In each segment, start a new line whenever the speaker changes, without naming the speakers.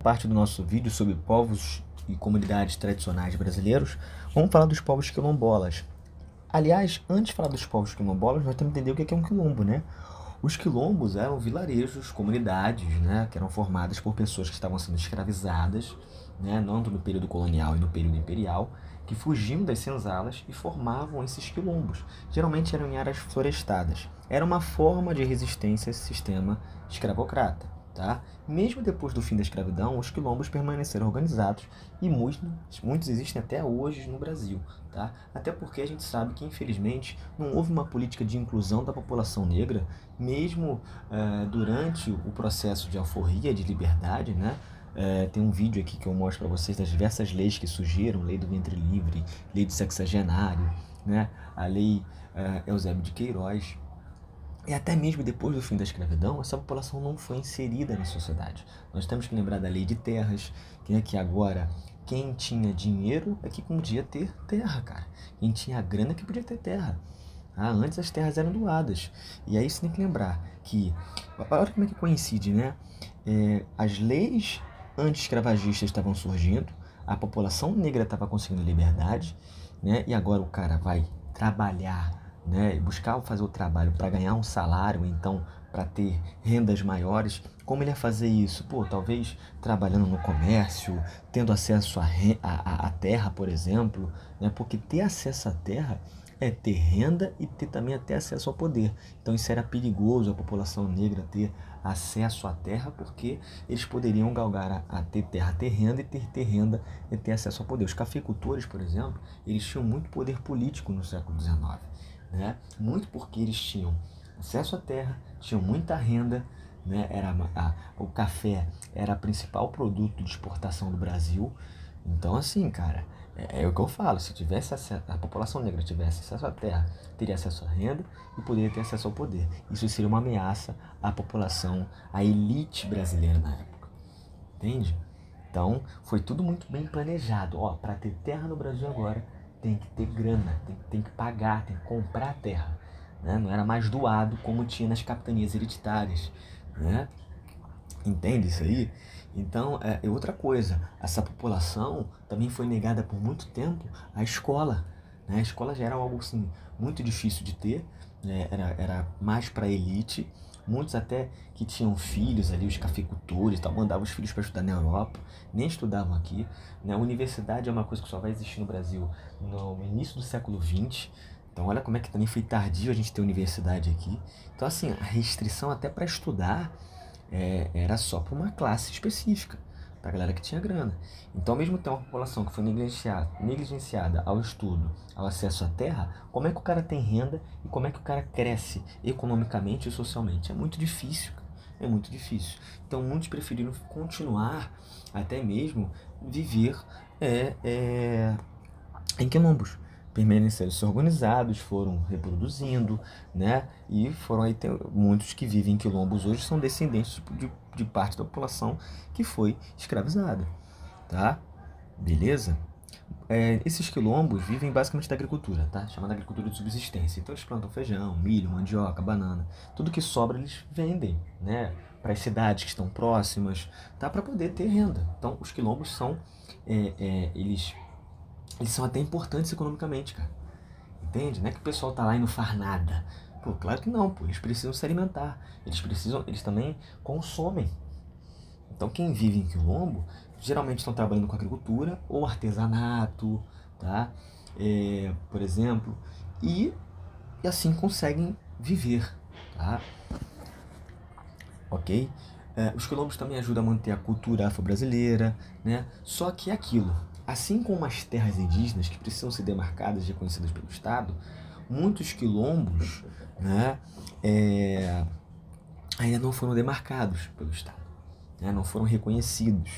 Parte do nosso vídeo sobre povos e comunidades tradicionais brasileiros, vamos falar dos povos quilombolas. Aliás, antes de falar dos povos quilombolas, nós temos que entender o que é um quilombo, né? Os quilombos eram vilarejos, comunidades, né, que eram formadas por pessoas que estavam sendo escravizadas, né, tanto no período colonial e no período imperial, que fugiam das senzalas e formavam esses quilombos. Geralmente eram em áreas florestadas. Era uma forma de resistência a esse sistema escravocrata. Tá? Mesmo depois do fim da escravidão, os quilombos permaneceram organizados e muitos existem até hoje no Brasil. Tá? Até porque a gente sabe que, infelizmente, não houve uma política de inclusão da população negra, mesmo durante o processo de alforria, de liberdade, né? Tem um vídeo aqui que eu mostro para vocês das diversas leis que surgiram, lei do ventre livre, lei do sexagenário, né? A lei Eusébio de Queiroz. E até mesmo depois do fim da escravidão, essa população não foi inserida na sociedade. Nós temos que lembrar da lei de terras, que agora quem tinha dinheiro é que podia ter terra, cara. Quem tinha grana é que podia ter terra. Antes as terras eram doadas. E aí você tem que lembrar que, olha como é que coincide, né? As leis anti-escravagistas estavam surgindo, a população negra estava conseguindo liberdade, né? E agora o cara vai trabalhar, né, e buscar fazer o trabalho para ganhar um salário, então para ter rendas maiores. Como ele ia fazer isso? Talvez trabalhando no comércio, tendo acesso à terra, por exemplo, né? Porque ter acesso à terra é ter renda e também até acesso ao poder. Então isso era perigoso, a população negra ter acesso à terra, porque eles poderiam galgar a ter terra, ter renda, e ter renda e ter acesso ao poder. Os cafeicultores, por exemplo, eles tinham muito poder político no século XIX. Né? Muito porque eles tinham acesso à terra, tinham muita renda, né? O café era o principal produto de exportação do Brasil. Então, assim, cara, é o que eu falo: se tivesse a população negra tivesse acesso à terra, teria acesso à renda e poderia ter acesso ao poder. Isso seria uma ameaça à população, à elite brasileira na época. Entende? Então, foi tudo muito bem planejado. Para ter terra no Brasil agora, tem que ter grana, tem que pagar, tem que comprar terra, né? Não era mais doado como tinha nas capitanias hereditárias, né? Entende isso aí? Então, outra coisa, essa população também foi negada por muito tempo à escola, né? A escola já era algo assim, muito difícil de ter, né? Era mais para a elite. Muitos até que tinham filhos ali, os cafeicultores, mandavam os filhos para estudar na Europa, nem estudavam aqui, né? A universidade é uma coisa que só vai existir no Brasil no início do século XX. Então olha como é que também foi tardio a gente ter universidade aqui. Então, assim, a restrição até para estudar era só para uma classe específica, para a galera que tinha grana. Então, ao mesmo tempo, uma população que foi negligenciada ao estudo, ao acesso à terra, como é que o cara tem renda e como é que o cara cresce economicamente e socialmente? É muito difícil, cara. É muito difícil. Então, muitos preferiram continuar, até mesmo viver em quilombos. Permaneceram se organizados, foram reproduzindo, né? E foram aí, muitos que vivem em quilombos hoje são descendentes de parte da população que foi escravizada, tá? Beleza? Esses quilombos vivem basicamente da agricultura, tá? Chamada agricultura de subsistência. Então eles plantam feijão, milho, mandioca, banana. Tudo que sobra eles vendem, né? Para as cidades que estão próximas, tá? Para poder ter renda. Então os quilombos são, eles são até importantes economicamente, cara. Entende? Não é que o pessoal tá lá e não faz nada. Claro que não, eles precisam se alimentar. Eles também consomem. Então quem vive em quilombo, geralmente estão trabalhando com agricultura ou artesanato, tá? Por exemplo, e assim conseguem viver, tá? Ok? Os quilombos também ajudam a manter a cultura afro-brasileira, né? Só que é aquilo. Assim como as terras indígenas que precisam ser demarcadas e reconhecidas pelo Estado, muitos quilombos, né, ainda não foram demarcados pelo Estado, né, não foram reconhecidos.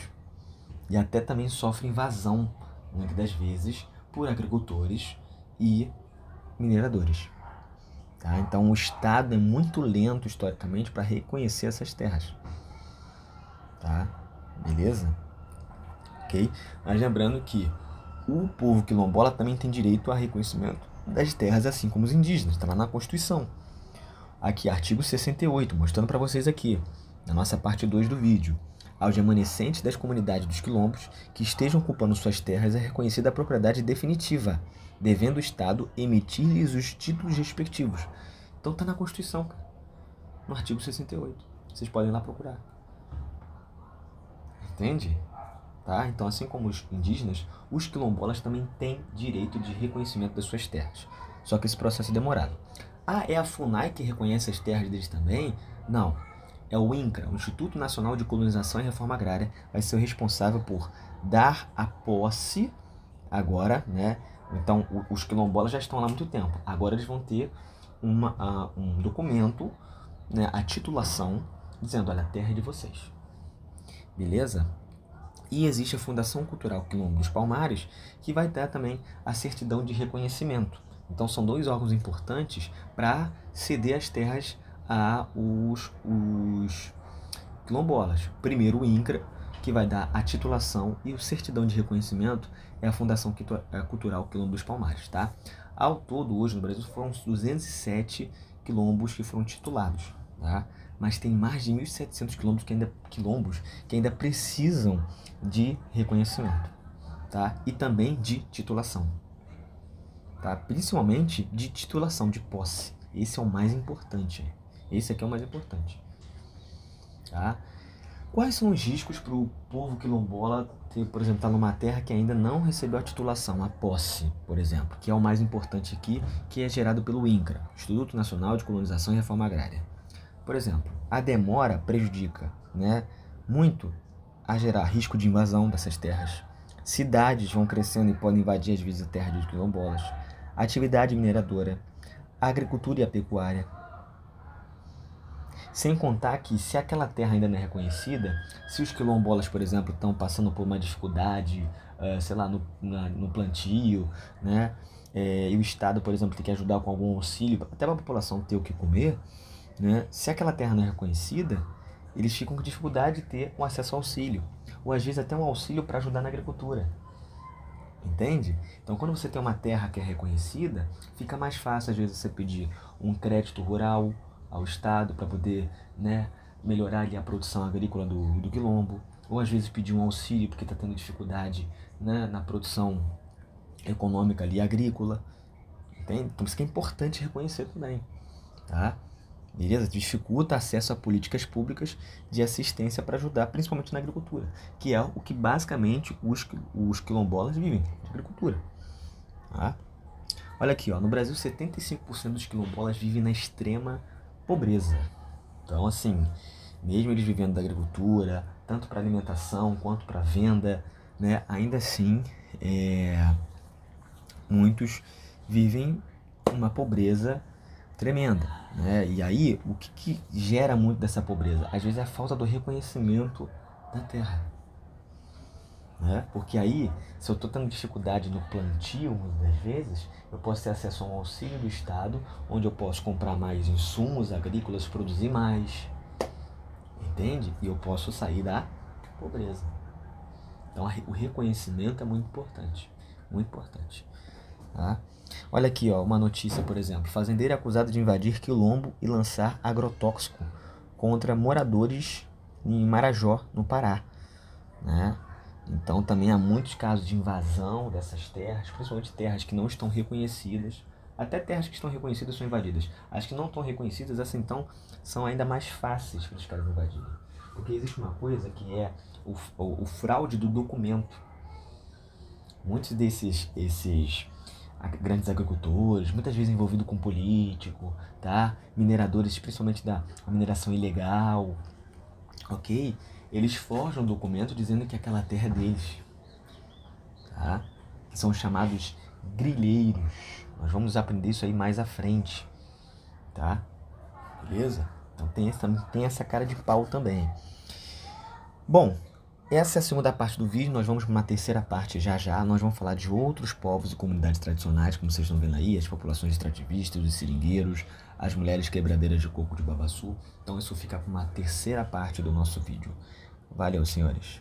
E até também sofrem invasão, muitas das vezes, por agricultores e mineradores. Tá? Então o Estado é muito lento historicamente para reconhecer essas terras. Tá? Beleza? Ok? Mas lembrando que o povo quilombola também tem direito a reconhecimento das terras, assim como os indígenas. Está lá na Constituição. Aqui, artigo 68, mostrando para vocês aqui, na nossa parte 2 do vídeo. Aos remanescentes das comunidades dos quilombos que estejam ocupando suas terras é reconhecida a propriedade definitiva, devendo o Estado emitir-lhes os títulos respectivos. Então está na Constituição, cara, no artigo 68. Vocês podem ir lá procurar. Entende? Tá? Então, assim como os indígenas, os quilombolas também têm direito de reconhecimento das suas terras. Só que esse processo é demorado. Ah, é a FUNAI que reconhece as terras deles também? Não. É o INCRA, o Instituto Nacional de Colonização e Reforma Agrária, vai ser o responsável por dar a posse agora, né? Então, os quilombolas já estão lá há muito tempo. Agora eles vão ter um documento, né, a titulação, dizendo, olha, a terra é de vocês. Beleza? E existe a Fundação Cultural Quilombo dos Palmares, que vai dar também a certidão de reconhecimento. Então são dois órgãos importantes para ceder as terras a os quilombolas. Primeiro o INCRA, que vai dar a titulação, e o certidão de reconhecimento é a Fundação Cultural Quilombo dos Palmares. Tá? Ao todo, hoje no Brasil, foram 207 quilombos que foram titulados. Tá? Mas tem mais de 1.700 quilombos que ainda precisam de reconhecimento, tá? E também de titulação, tá? Principalmente de titulação, de posse. Esse é o mais importante. Esse aqui é o mais importante, tá? Quais são os riscos para o povo quilombola ter, por exemplo, estar numa terra que ainda não recebeu a titulação, a posse, por exemplo, que é o mais importante aqui, que é gerado pelo INCRA, Instituto Nacional de Colonização e Reforma Agrária. Por exemplo, a demora prejudica, né, muito a gerar risco de invasão dessas terras. Cidades vão crescendo e podem invadir às vezes a terra dos quilombolas. Atividade mineradora, agricultura e a pecuária. Sem contar que se aquela terra ainda não é reconhecida, se os quilombolas, por exemplo, estão passando por uma dificuldade, sei lá, no plantio, né, e o Estado, por exemplo, tem que ajudar com algum auxílio, até para a população ter o que comer, né? Se aquela terra não é reconhecida, eles ficam com dificuldade de ter um acesso ao auxílio, ou às vezes até um auxílio para ajudar na agricultura. Entende? Então, quando você tem uma terra que é reconhecida, fica mais fácil, às vezes, você pedir um crédito rural ao Estado para poder, né, melhorar ali a produção agrícola do quilombo, ou às vezes pedir um auxílio porque está tendo dificuldade, né, na produção econômica ali agrícola. Entende? Então, isso que é importante reconhecer também, tá? Beleza? Dificulta acesso a políticas públicas de assistência para ajudar, principalmente na agricultura, que é o que basicamente os quilombolas vivem, de agricultura. Tá? Olha aqui, ó, no Brasil 75% dos quilombolas vivem na extrema pobreza. Então, assim, mesmo eles vivendo da agricultura, tanto para alimentação quanto para venda, né, ainda assim, muitos vivem uma pobreza tremenda, né? E aí, o que gera muito dessa pobreza? Às vezes é a falta do reconhecimento da terra, né? Porque aí, se eu estou tendo dificuldade no plantio, muitas das vezes, eu posso ter acesso a um auxílio do Estado, onde eu posso comprar mais insumos agrícolas, produzir mais, entende? E eu posso sair da pobreza. Então, o reconhecimento é muito importante, tá? Olha aqui, ó, uma notícia, por exemplo. Fazendeiro é acusado de invadir quilombo e lançar agrotóxico contra moradores em Marajó, no Pará, né? Então também há muitos casos de invasão dessas terras, principalmente terras que não estão reconhecidas. Até terras que estão reconhecidas são invadidas. As que não estão reconhecidas, essas então são ainda mais fáceis para os caras invadirem. Porque existe uma coisa que é o fraude do documento. Muitos desses grandes agricultores, muitas vezes envolvidos com político, tá? Mineradores, principalmente da mineração ilegal, ok? Eles forjam um documento dizendo que aquela terra é deles, tá? Que são chamados grileiros. Nós vamos aprender isso aí mais à frente, tá? Beleza? Então tem essa cara de pau também. Bom, essa é a segunda parte do vídeo. Nós vamos para uma terceira parte já. Nós vamos falar de outros povos e comunidades tradicionais, como vocês estão vendo aí, as populações extrativistas, os seringueiros, as mulheres quebradeiras de coco de babaçu. Então isso fica para uma terceira parte do nosso vídeo. Valeu, senhores!